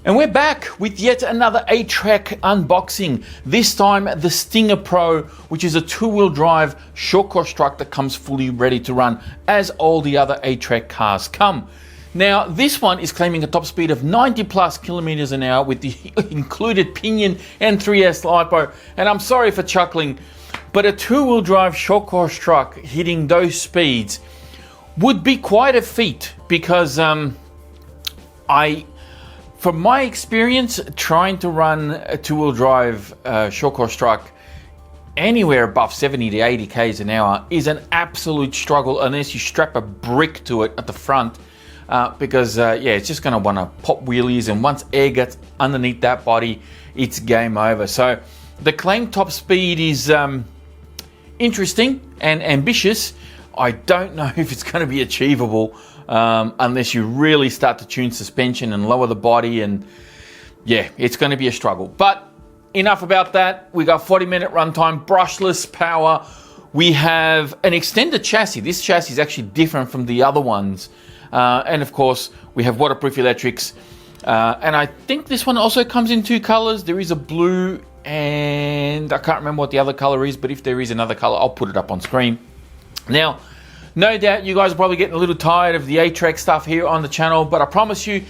And we're back with yet another Atrek unboxing. This time the Stinger Pro, which is a two-wheel drive short course truck that comes fully ready to run, as all the other Atrek cars come. Now this one is claiming a top speed of 90 plus kilometers an hour with the included pinion and 3S LiPo. And I'm sorry for chuckling, but a two-wheel drive short course truck hitting those speeds would be quite a feat, because from my experience, trying to run a two-wheel drive short course truck anywhere above 70 to 80 k's an hour is an absolute struggle unless you strap a brick to it at the front, because yeah, it's just going to want to pop wheelies, and once air gets underneath that body, it's game over. So the claimed top speed is interesting and ambitious. I don't know if it's going to be achievable unless you really start to tune suspension and lower the body, and yeah, it's going to be a struggle. But enough about that. We got 40-minute runtime, brushless power. We have an extended chassis. This chassis is actually different from the other ones. And of course, we have waterproof electrics. And I think this one also comes in two colors. There is a blue, and I can't remember what the other color is, but if there is another color, I'll put it up on screen. Now, no doubt you guys are probably getting a little tired of the Atrek stuff here on the channel, but I promise you,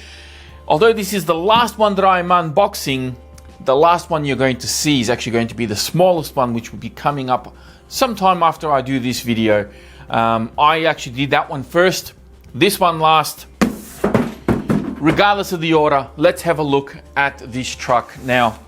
although this is the last one that I'm unboxing, the last one you're going to see is actually going to be the smallest one, which will be coming up sometime after I do this video. I actually did that one first, this one last. Regardless of the order, let's have a look at this truck. Now,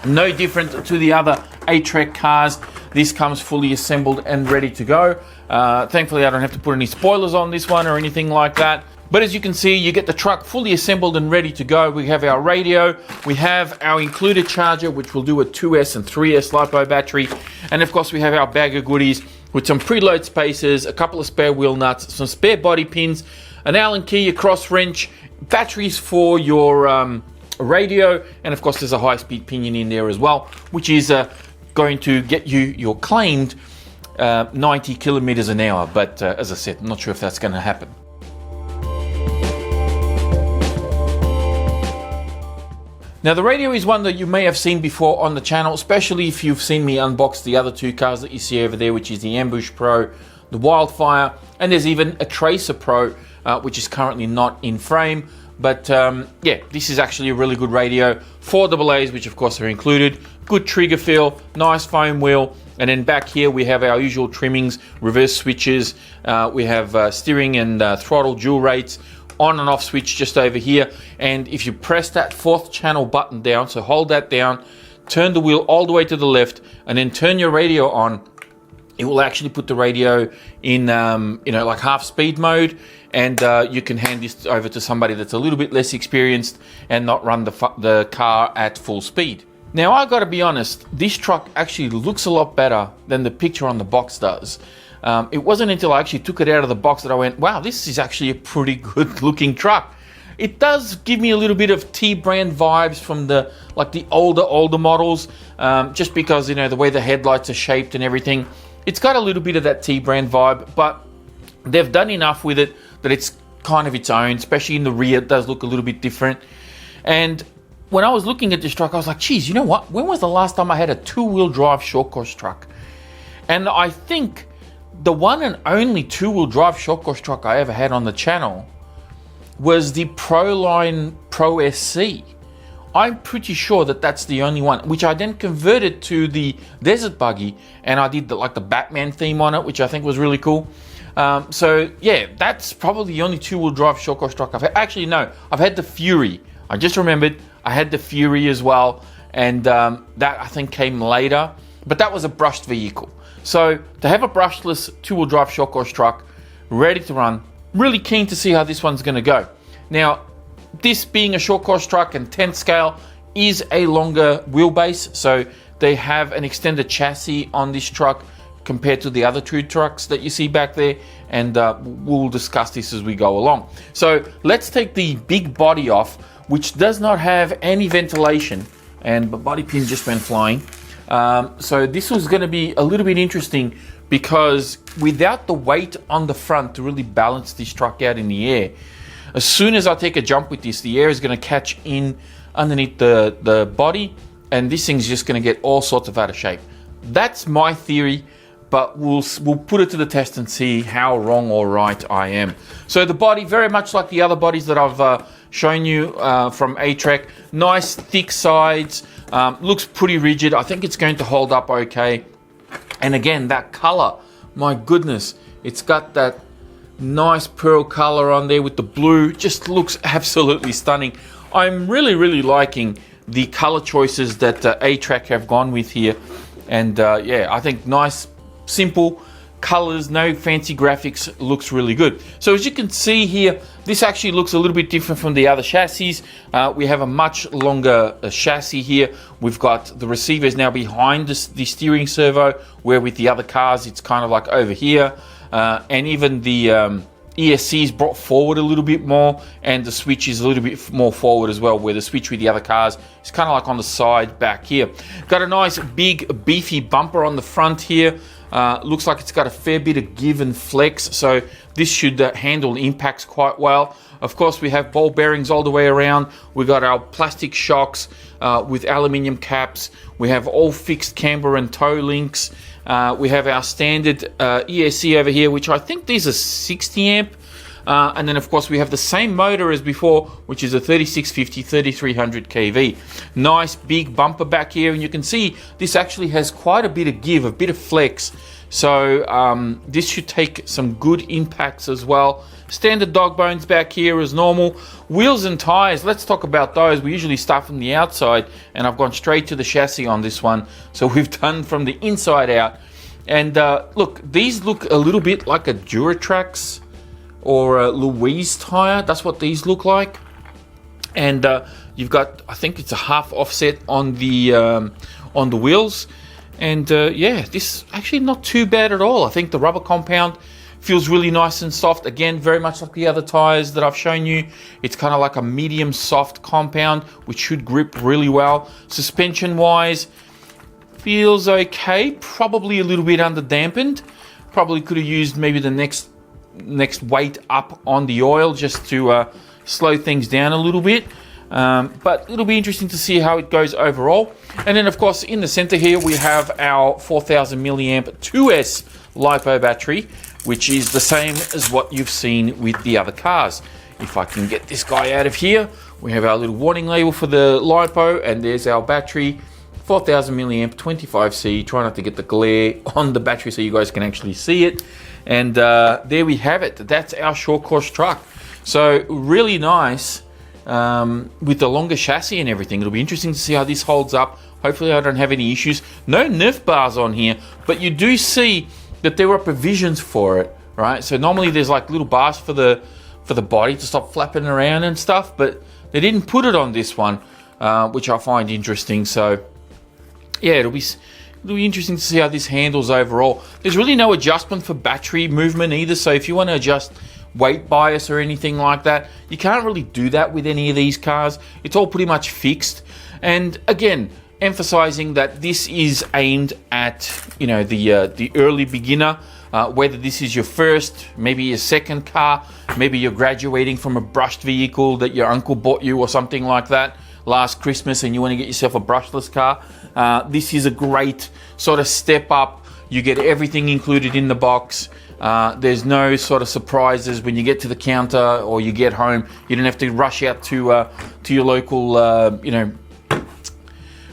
no different to the other Atrek cars, this comes fully assembled and ready to go. Thankfully, I don't have to put any spoilers on this one or anything like that. But as you can see, you get the truck fully assembled and ready to go. We have our radio, we have our included charger, which will do a 2S and 3S LiPo battery. And of course, we have our bag of goodies with some preload spacers, a couple of spare wheel nuts, some spare body pins, an Allen key, a cross wrench, batteries for your radio, and of course, there's a high-speed pinion in there as well, which is going to get you your claimed 90 kilometers an hour, but as I said, I'm not sure if that's going to happen. Now the radio is one that you may have seen before on the channel, especially if you've seen me unbox the other two cars that you see over there, which is the Ambush Pro, the Wildfire, and there's even a Tracer Pro, which is currently not in frame. But yeah, this is actually a really good radio. 4 AA's, which of course are included. Good trigger feel, nice foam wheel. And then back here we have our usual trimmings, reverse switches. We have steering and throttle dual rates, on and off switch just over here. And if you press that 4th channel button down, so hold that down, turn the wheel all the way to the left, and then turn your radio on, it will actually put the radio in, you know, like half speed mode, and you can hand this over to somebody that's a little bit less experienced and not run the car at full speed. Now, I gotta be honest, this truck actually looks a lot better than the picture on the box does. It wasn't until I actually took it out of the box that I went, wow, this is actually a pretty good looking truck. It does give me a little bit of T-brand vibes from the older models, just because, you know, the way the headlights are shaped and everything. It's got a little bit of that T-brand vibe, but they've done enough with it that it's kind of its own, especially in the rear. It does look a little bit different. And when I was looking at this truck, I was like, geez, you know what? When was the last time I had a two-wheel drive short course truck? And I think the one and only two-wheel drive short course truck I ever had on the channel was the Proline Pro SC. I'm pretty sure that that's the only one, which I then converted to the Desert Buggy, and I did the Batman theme on it, which I think was really cool. So yeah, that's probably the only two-wheel drive short course truck I've had. Actually, no, I've had the Fury. I just remembered I had the Fury as well, and that I think came later, but that was a brushed vehicle. So to have a brushless two-wheel drive short course truck ready to run, really keen to see how this one's going to go. Now, this being a short course truck and 10 scale is a longer wheelbase, so they have an extended chassis on this truck compared to the other two trucks that you see back there, and we'll discuss this as we go along. So let's take the big body off, which does not have any ventilation, and the body pin just went flying. So this was going to be a little bit interesting, because without the weight on the front to really balance this truck out in the air, As soon as I take a jump with this, the air is going to catch in underneath the body, and this thing's just going to get all sorts of out of shape. That's my theory, but we'll put it to the test and see how wrong or right I am. So the body, very much like the other bodies that I've shown you from Atrek, nice thick sides, looks pretty rigid. I think it's going to hold up okay. And again, that color, my goodness, it's got that nice pearl color on there with the blue, just looks absolutely stunning. I'm really liking the color choices that Atrek have gone with here, and yeah, I think nice, simple colors, no fancy graphics, looks really good. So as you can see here, this actually looks a little bit different from the other chassis. We have a much longer chassis here. We've got the receivers now behind the steering servo, where with the other cars it's kind of like over here, and even the ESC is brought forward a little bit more, and the switch is a little bit more forward as well, where the switch with the other cars is kind of like on the side back here. Got a nice big beefy bumper on the front here. Looks like it's got a fair bit of give and flex, so this should handle impacts quite well. Of course, we have ball bearings all the way around. We got our plastic shocks with aluminium caps. We have all fixed camber and toe links. We have our standard ESC over here, which I think these are 60 amp. And then of course we have the same motor as before, which is a 3650 3300 kV. Nice big bumper back here, and you can see this actually has quite a bit of give, a bit of flex. So this should take some good impacts as well. Standard dog bones back here as normal. Wheels and tires, let's talk about those. We usually start from the outside, and I've gone straight to the chassis on this one. So we've done from the inside out. And look, these look a little bit like a Duratrax or a Louise tire. That's what these look like. And you've got, I think it's a half offset on the wheels. And yeah, this actually not too bad at all. I think the rubber compound feels really nice and soft. Again, very much like the other tires that I've shown you. It's kind of like a medium soft compound, which should grip really well. Suspension wise, feels okay. Probably a little bit under dampened. Probably could have used maybe the next weight up on the oil just to slow things down a little bit. But it'll be interesting to see how it goes overall. And then of course in the center here we have our 4000 milliamp 2S LiPo battery, which is the same as what you've seen with the other cars. If I can get this guy out of here, we have our little warning label for the LiPo, and there's our battery, 4000 milliamp 25C. Try not to get the glare on the battery so you guys can actually see it. And there we have it. That's our short course truck. So really nice. With the longer chassis and everything. It'll be interesting to see how this holds up. Hopefully I don't have any issues. No Nerf bars on here, but you do see that there are provisions for it, right? So normally there's like little bars for the body to stop flapping around and stuff, but they didn't put it on this one, which I find interesting. So yeah, it'll be interesting to see how this handles overall. There's really no adjustment for battery movement either, so if you want to adjust weight bias or anything like that, you can't really do that with any of these cars. It's all pretty much fixed. And again, emphasizing that this is aimed at, you know, the early beginner, whether this is your first, maybe your second car, maybe you're graduating from a brushed vehicle that your uncle bought you or something like that last Christmas and you want to get yourself a brushless car. This is a great sort of step up. You get everything included in the box. There's no sort of surprises when you get to the counter or you get home. You don't have to rush out to your local, you know,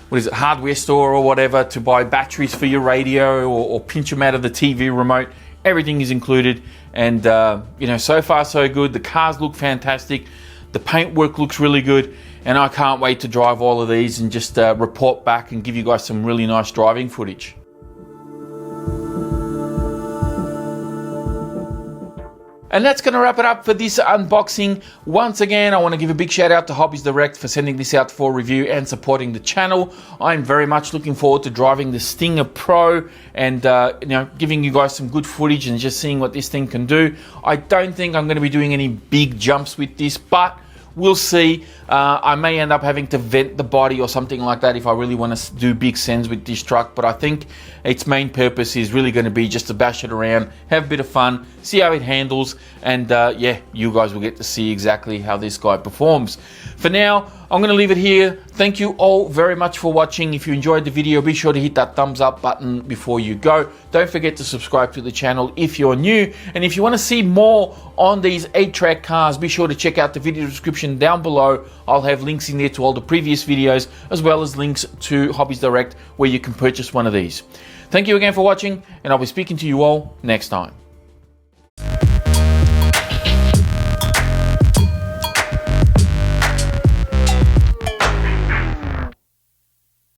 what is it, hardware store or whatever to buy batteries for your radio or pinch them out of the TV remote. Everything is included, and you know, so far so good. The cars look fantastic. The paintwork looks really good, and I can't wait to drive all of these and just report back and give you guys some really nice driving footage. And that's going to wrap it up for this unboxing. Once again, I want to give a big shout out to Hobbies Direct for sending this out for review and supporting the channel. I'm very much looking forward to driving the Stinger Pro and you know, giving you guys some good footage and just seeing what this thing can do. I don't think I'm going to be doing any big jumps with this, but We'll see. I may end up having to vent the body or something like that if I really want to do big sends with this truck, but I think its main purpose is really going to be just to bash it around, have a bit of fun, see how it handles, and yeah, you guys will get to see exactly how this guy performs. For now, I'm going to leave it here. Thank you all very much for watching. If you enjoyed the video, be sure to hit that thumbs up button before you go. Don't forget to subscribe to the channel if you're new. And if you want to see more on these Atrek cars, be sure to check out the video description down below. I'll have links in there to all the previous videos, as well as links to Hobbies Direct where you can purchase one of these. Thank you again for watching, and I'll be speaking to you all next time.